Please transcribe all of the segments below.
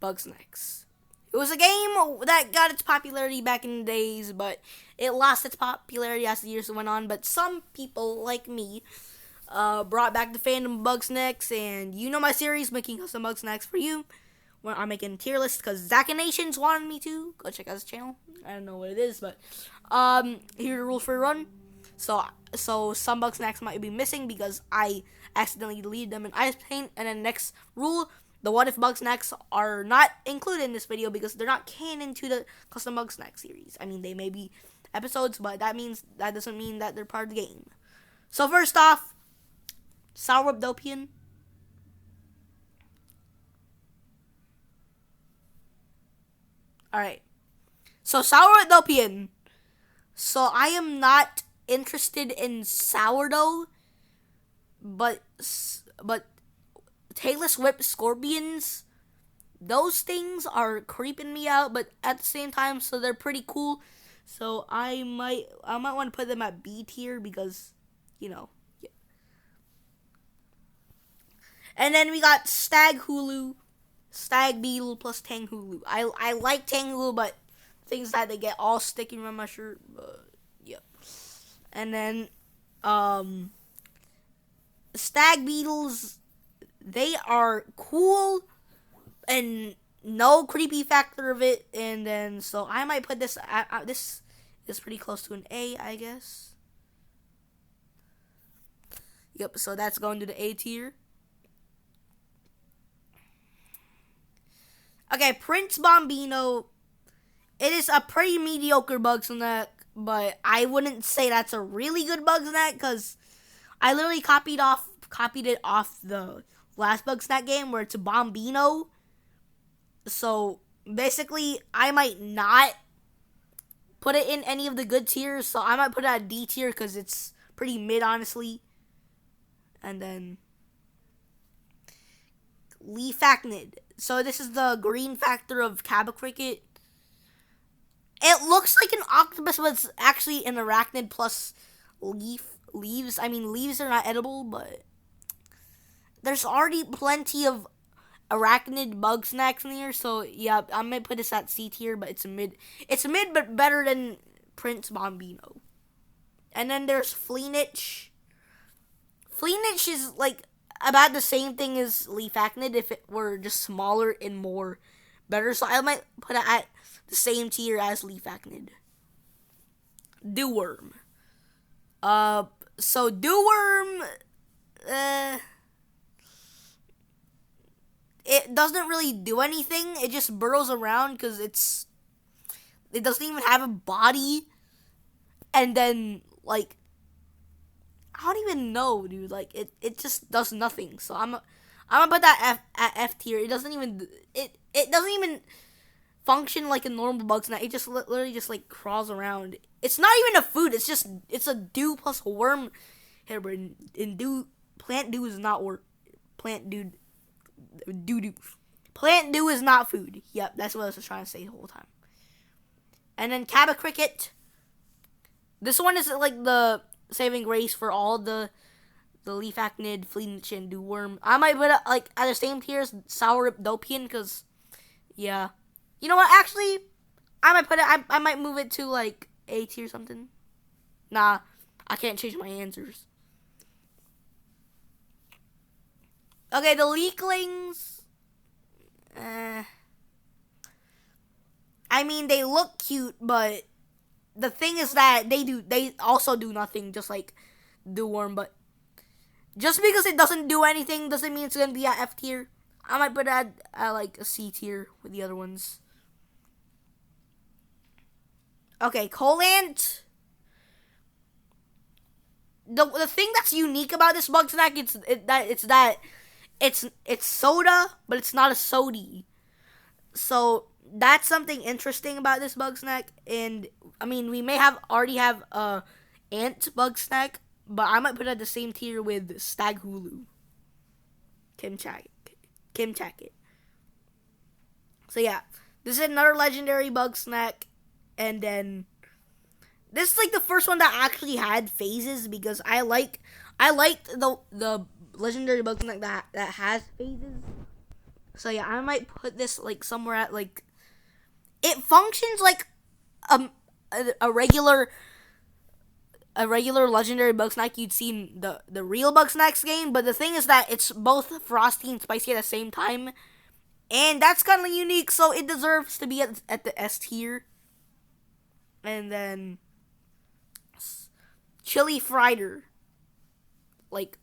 Bugsnax. It was a game that got its popularity back in the days, but it lost its popularity as the years went on. But some people, like me, brought back the fandom of Bugsnax, and you know my series, making custom Bugsnax for you. Where I'm making a tier list because Nations wanted me to. Go check out his channel. I don't know what it is, but here are the rules for a run. So some Bugsnax might be missing because I accidentally deleted them in Ice Paint. And then next rule, the what if Bugsnax are not included in this video because they're not canon to the custom Bugsnax series. I mean, they may be episodes, but that doesn't mean that they're part of the game. So first off, Sour Dopian. Alright. So Sour Dopian. So I am not interested in sourdough, but tailless whipped scorpions, those things are creeping me out, but at the same time, so they're pretty cool. So I might want to put them at B tier because, you know. Yeah. And then we got Stag Hulu, Stag Beetle plus Tang Hulu. I like Tang Hulu, but things that they get all sticking around my shirt. Yep. And then Stag Beetles, they are cool and no creepy factor of it. And then so I might put this this is pretty close to an A, I guess. Yep, so that's going to the A tier. Okay, Prince Bombino. It is a pretty mediocre Bugsnax, but I wouldn't say that's a really good Bugsnax because I literally copied it off the last Bugsnax game where it's a Bombino. So basically, I might not put it in any of the good tiers. So I might put it at D tier because it's pretty mid, honestly. And then Leafacnid. So this is the green factor of Cabacricket. It looks like an octopus, but it's actually an arachnid plus leaves. I mean, leaves are not edible, but there's already plenty of arachnid Bugsnax in here. So yeah, I might put this at C tier, but it's a mid. It's a mid, but better than Prince Bombino. And then there's Fleenich. Fleenich is like about the same thing as Leafacnid if it were just smaller and more better. So I might put it at the same tier as Leafacnid. Urhm. So Urhm, it doesn't really do anything. It just burrows around because it doesn't even have a body. And then like, I don't even know, dude. Like it just does nothing. So I'm gonna put that at F tier. It doesn't even function like a normal Bugsnax. It just literally just like crawls around. It's not even a food. It's a dew plus a worm hybrid. And plant dew is not work. Plant dew is not food. Yep, that's what I was trying to say the whole time. And then Cabacricket. This one is like the saving grace for all the Leafacnid, Fleenich, and Urhm. I might put it like at the same tier as Sour Dopian because, yeah. You know what? Actually, I might put it. I might move it to like A tier or something. Nah, I can't change my answers. Okay, the Leaklings. I mean, they look cute, but the thing is that they also do nothing, just like Urhm. But just because it doesn't do anything doesn't mean it's gonna be at F tier. I might put it at like a C tier with the other ones. Okay, Colant. The thing that's unique about this Bugsnax it's soda, but it's not a sody. So that's something interesting about this Bugsnax. And I mean, we may already have ant Bugsnax, but I might put it at the same tier with Stag Hulu. Kim Chacket. So yeah, this is another legendary Bugsnax. And then this is like the first one that actually had phases because I liked the legendary Bugsnax that has phases. So yeah, I might put this like somewhere at like it functions like um a regular legendary Bugsnax you'd see in the real Bugsnax game, but the thing is that it's both frosty and spicy at the same time, and that's kind of unique, so it deserves to be at the S tier. And then chili frieder, like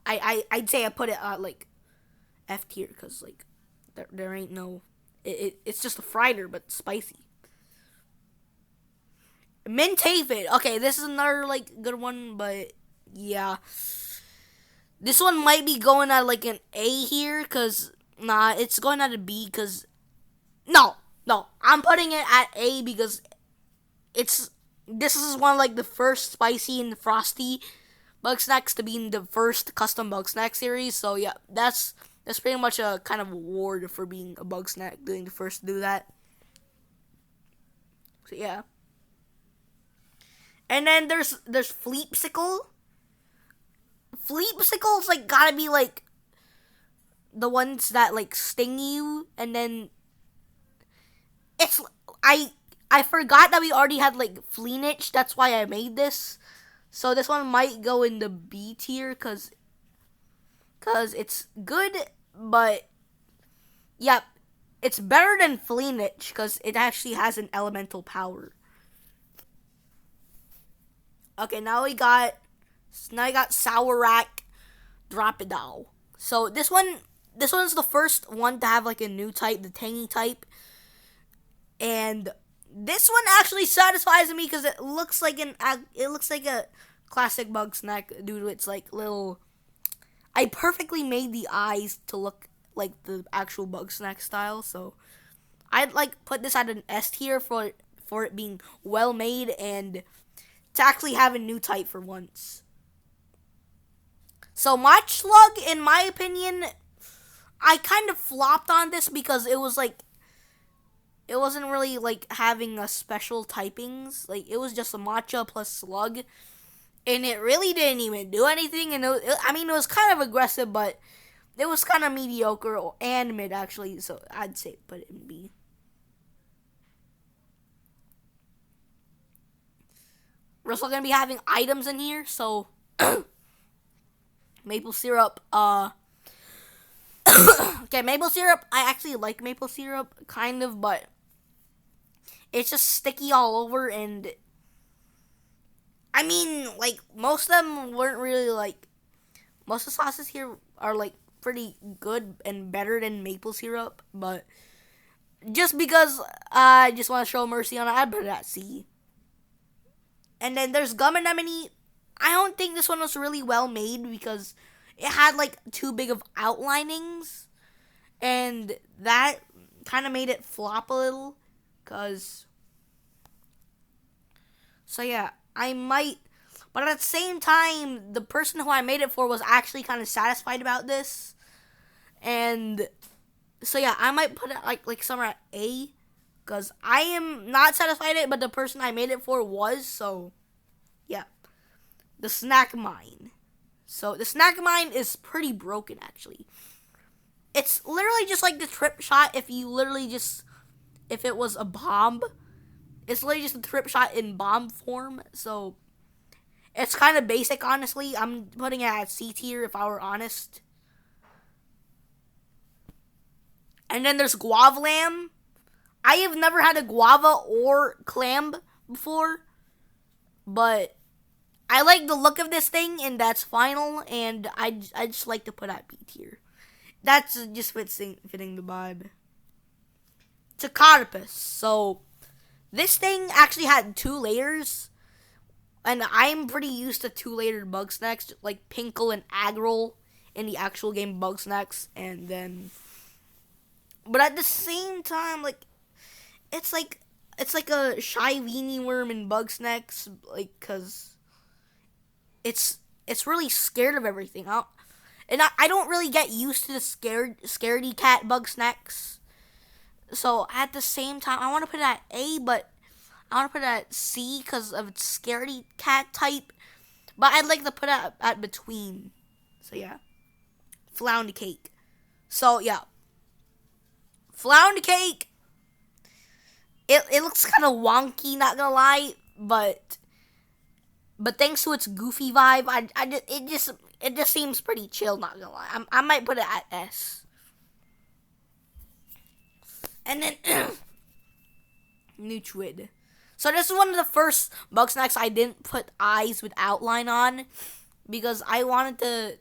I'd say I put it at like F tier because like there ain't no it's just a frieder but spicy. Mint aphid. Okay, this is another like good one, but yeah, this one might be going at like an A here because nah, it's going at a B because no, I'm putting it at A because this is one of like the first spicy and frosty Bugsnax to be in the first custom Bugsnax series. So yeah, that's pretty much a kind of award for being a Bugsnax, doing the first to do that. So yeah. And then there's Fleepsicle. Fleepsicle's like gotta be like the ones that like sting you, and then it's I forgot that we already had like Fleenich. That's why I made this. So this one might go in the B tier because it's good, but yeah, it's better than Fleenich because it actually has an elemental power. Okay, now I got Sauerack Dropidal. So this one's the first one to have like a new type, the Tangy type, and this one actually satisfies me because it looks like a classic Bugsnax due to its like little. I perfectly made the eyes to look like the actual Bugsnax style, so I'd like put this at an S tier for it being well made and to actually have a new type for once. So Mach Slug, in my opinion, I kind of flopped on this because it wasn't really like having a special typings. Like it was just a Matcha plus Slug, and it really didn't even do anything. And it was kind of aggressive, but it was kind of mediocre and mid actually. So I'd say put it in B. We're also gonna be having items in here, so maple syrup. Okay, maple syrup. I actually like maple syrup, kind of, but it's just sticky all over, and I mean, like most of them weren't really like. Most of the sauces here are like pretty good and better than maple syrup, but just because I just want to show mercy on it, I'd put it at C. And then there's gum anemone. I don't think this one was really well made because it had like too big of outlinings, and that kind of made it flop a little. So yeah, I might, but at the same time, the person who I made it for was actually kind of satisfied about this, and so yeah, I might put it like somewhere at A. Because I am not satisfied with it, but the person I made it for was, so, yeah. The Snack Mine. So, the Snack Mine is pretty broken, actually. It's literally just like the trip shot if it was a bomb. It's literally just a trip shot in bomb form, so, it's kind of basic, honestly. I'm putting it at C tier, if I were honest. And then there's Guavlam. I have never had a guava or clam before, but I like the look of this thing, and that's final, and I just like to put at B tier. That's just fitting the vibe. Tocarpus. So, this thing actually had 2 layers, and I'm pretty used to 2-layered Bugsnax, like Pinkle and Agrel in the actual game Bugsnax, and then, but at the same time, like, it's like a shy weenie worm in Bugsnax, like, cause it's really scared of everything. I don't really get used to the scaredy cat Bugsnax. So at the same time, I want to put it at A, but I want to put it at C because of its scaredy cat type. But I'd like to put it at between. So yeah, Floundy Cake. So yeah, Flound cake. It looks kind of wonky, not gonna lie, but thanks to its goofy vibe, it just seems pretty chill, not gonna lie. I might put it at S. And then Nutrid. So this is one of the first Bugsnax I didn't put eyes with outline on because I wanted to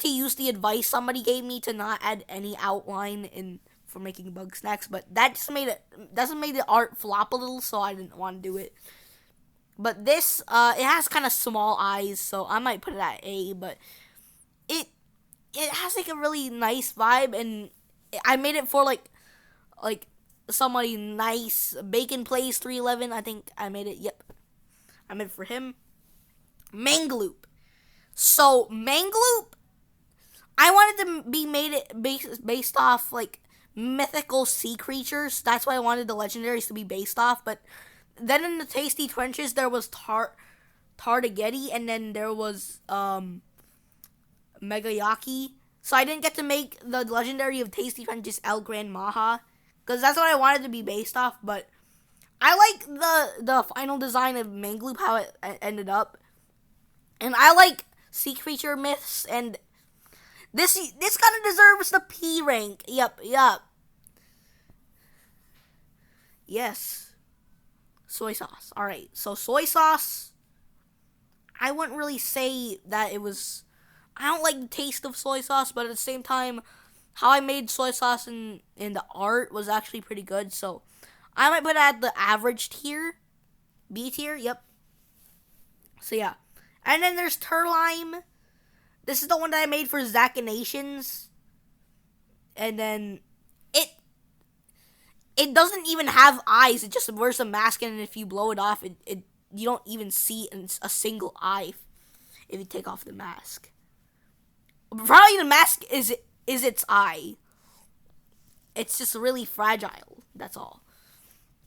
use the advice somebody gave me to not add any outline in for making Bugsnax, but that just made the art flop a little, so I didn't want to do it. But this it has kind of small eyes, so I might put it at A, but it has like a really nice vibe, and I made it for like somebody nice. Bacon Plays 311, I think I made it. Yep, I made it for him. Mangloop. So Mangloop, I wanted to be made it based off like mythical sea creatures. That's why I wanted the legendaries to be based off. But then in the Tasty Trenches there was Tardigrade, and then there was Megayaki. So I didn't get to make the legendary of Tasty Trenches El Gran Maha, because that's what I wanted to be based off. But I like the final design of Mangloop, how it ended up. And I like sea creature myths, and this kind of deserves the P rank. Yep. Yes. Soy sauce. Alright, so soy sauce, I wouldn't really say that it was... I don't like the taste of soy sauce, but at the same time, how I made soy sauce in the art was actually pretty good, so I might put it at the average tier. B tier, yep. So yeah. And then there's Turlime. This is the one that I made for Zacinations. And then it doesn't even have eyes. It just wears a mask, and if you blow it off, you don't even see a single eye if you take off the mask. Probably the mask is its eye. It's just really fragile. That's all.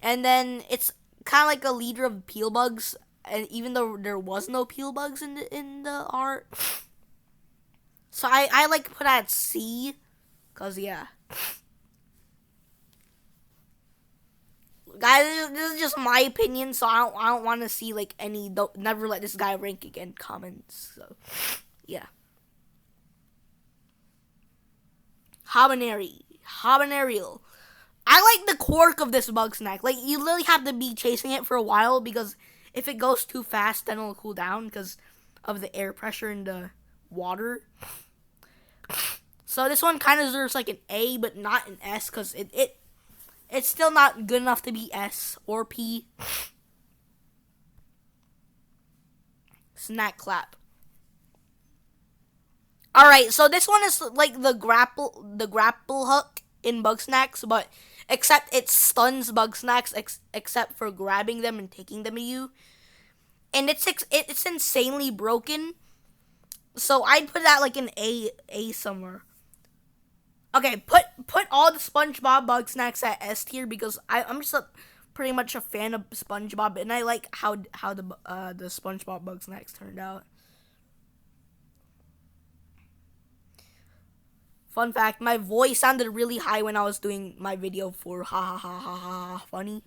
And then it's kind of like a leader of peel bugs, and even though there was no peel bugs in the art, so I like put at C, cause yeah. Guys, this is just my opinion, so I don't want to see like any never let this guy rank again comments. So yeah. Habanero. I like the quirk of this Bugsnax. Like, you literally have to be chasing it for a while, because if it goes too fast, then it'll cool down because of the air pressure in the water. So this one kind of deserves like an A, but not an S, because it's still not good enough to be S or P. Snack clap. Alright, so this one is like the grapple hook in Bugsnax, but except it stuns Bugsnax except for grabbing them and taking them to you. And it's insanely broken. So I'd put that like an A somewhere. Okay, put all the SpongeBob Bugsnax at S tier, because I'm just pretty much a fan of SpongeBob, and I like how the SpongeBob Bugsnax turned out. Fun fact, my voice sounded really high when I was doing my video for ha ha ha ha ha funny.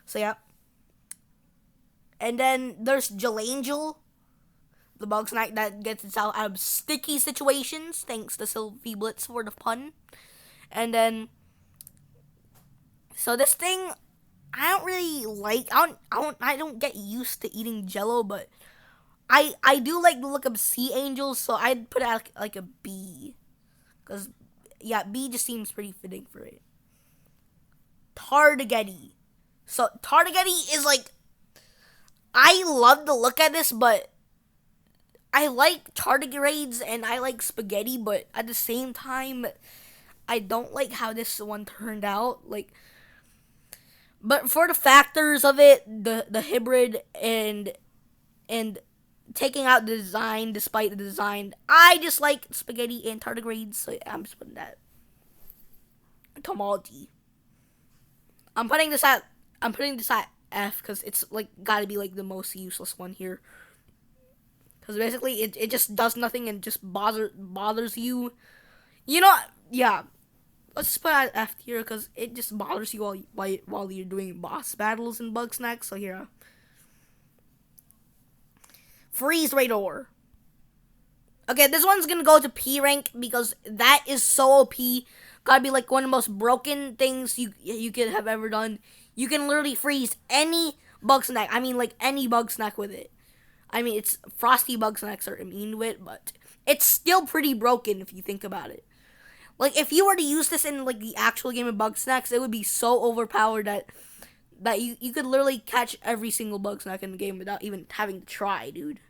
So yeah. And then there's Jelangel, the Bugsnax that gets itself out of sticky situations, thanks to Sylvie Blitz for the pun. And then, so this thing, I don't really like. I don't get used to eating Jello, but I do like the look of sea angels, so I'd put it like a B. Because, yeah, B just seems pretty fitting for it. Tardigrade. So, Tardigrade is like... I love the look at this, but... I like tardigrades and I like spaghetti, but at the same time... I don't like how this one turned out. Like... But for the factors of it, the hybrid and taking out the design, despite the design, I just like spaghetti and tardigrades, so yeah, I'm just putting that. Tomaldi. I'm putting this at F, because it's like gotta be like the most useless one here. Because basically it just does nothing and just bothers you. You know, yeah. Let's just put it at F tier because it just bothers you while you're doing boss battles in Bugsnax. So here, Freeze Radar. Okay, this one's gonna go to P rank because that is so OP. Gotta be like one of the most broken things you could have ever done. You can literally freeze any Bugsnax. I mean, like any Bugsnax with it. I mean, it's Frosty Bugsnax are immune to it, but it's still pretty broken if you think about it. Like, if you were to use this in, like, the actual game of Bugsnax, it would be so overpowered that you could literally catch every single Bugsnax in the game without even having to try, dude.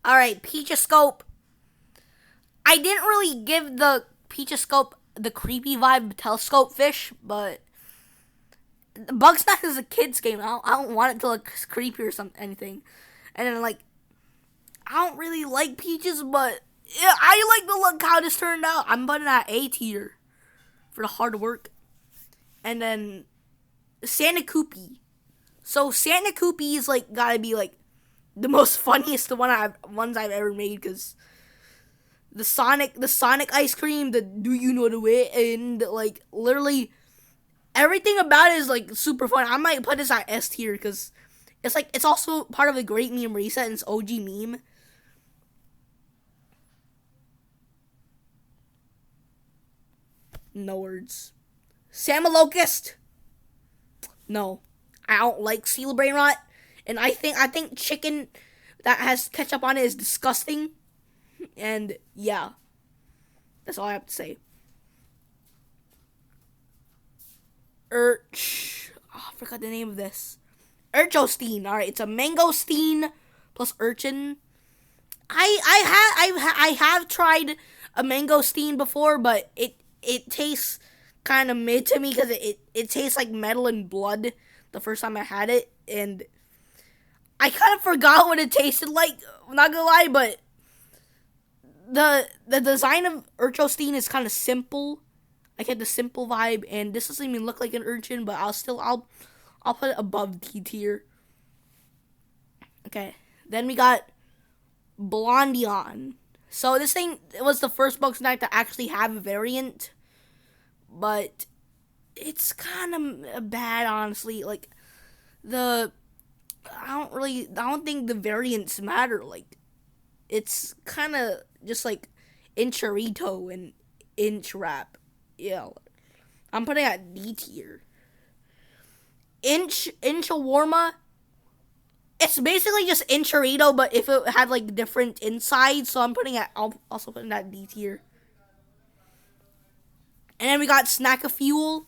Alright, Peachoscope. I didn't really give the Peachoscope the creepy vibe of Telescope Fish, but Bugsnax is a kid's game. I don't want it to look creepy or anything. And then, like, I don't really like Peaches, but yeah, I like the look how this turned out. I'm putting at A tier for the hard work. And then Santa Koopy. So Santa Koopy is like gotta be like the most funniest ones I've ever made because the Sonic ice cream, the do you know the way, and like literally everything about it is like super fun. I might put this at S tier because it's like it's also part of a great meme reset and it's OG meme. No words. Samalocust. No, I don't like seal brain rot, and I think chicken that has ketchup on it is disgusting. And yeah, that's all I have to say. I forgot the name of this. Urchosteen. All right, it's a mangosteen plus urchin. I have tried a mangosteen before, but it tastes kind of mid to me because it tastes like metal and blood the first time I had it, and I kind of forgot what it tasted like. I'm not gonna lie, but the design of Urchosteen is kind of simple. I get the simple vibe, and this doesn't even look like an urchin, but I'll put it above D tier. Okay, then we got Blondion. So this thing was the first Bugsnax to actually have a variant, but it's kind of bad, honestly. Like I don't think the variants matter. Like it's kind of just like Inchurrito and Inchwrap. Yeah, I'm putting it at D tier. Inchawarma. It's basically just Inchurrito, but if it had like different insides, so I'll also put it at D tier. And then we got Snackafuel.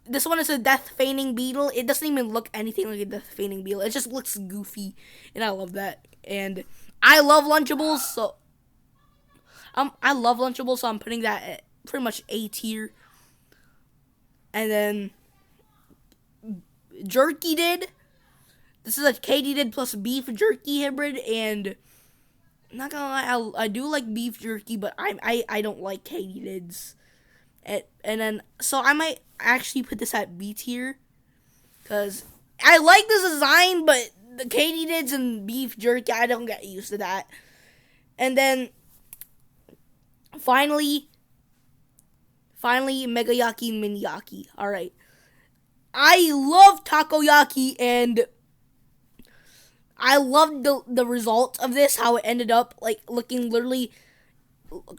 This one is a death feigning beetle. It doesn't even look anything like a death feigning beetle. It just looks goofy, and I love that. And I love Lunchables, so I'm putting that at pretty much A tier. And then Jerky did. This is a katydid plus beef jerky hybrid, and I'm not gonna lie, I do like beef jerky, but I don't like katydids. And then so I might actually put this at B tier because I like this design, but the katydids and beef jerky, I don't get used to that. And then finally Megayaki and Miniyaki. All right, I love takoyaki, and I loved the result of this, how it ended up like looking literally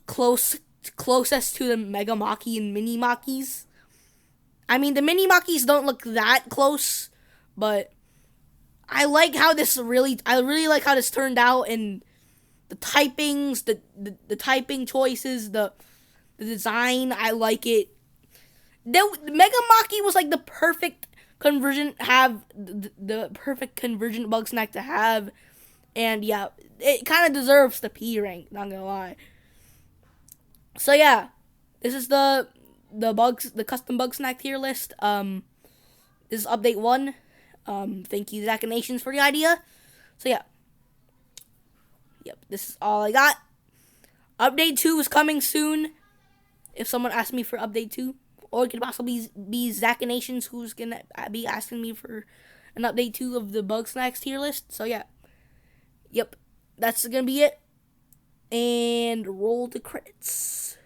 closest to the Mega Maki and Mini Makis. I mean, the Mini Makis don't look that close, but I really like how this turned out, and the typings, the typing choices, the design, I like it. The Mega Maki was like the perfect convergent Bugsnax to have, and yeah, it kind of deserves the P rank, not gonna lie. So yeah, this is the custom Bugsnax tier list. This is update 1. Thank you Zachinations for the idea. So yeah, yep, this is all I got. Update 2 is coming soon. If someone asks me for update 2, or it could possibly be Zachinations who's gonna be asking me for an update 2 of the Bugsnax tier list. So yeah, yep, that's gonna be it. And roll the credits.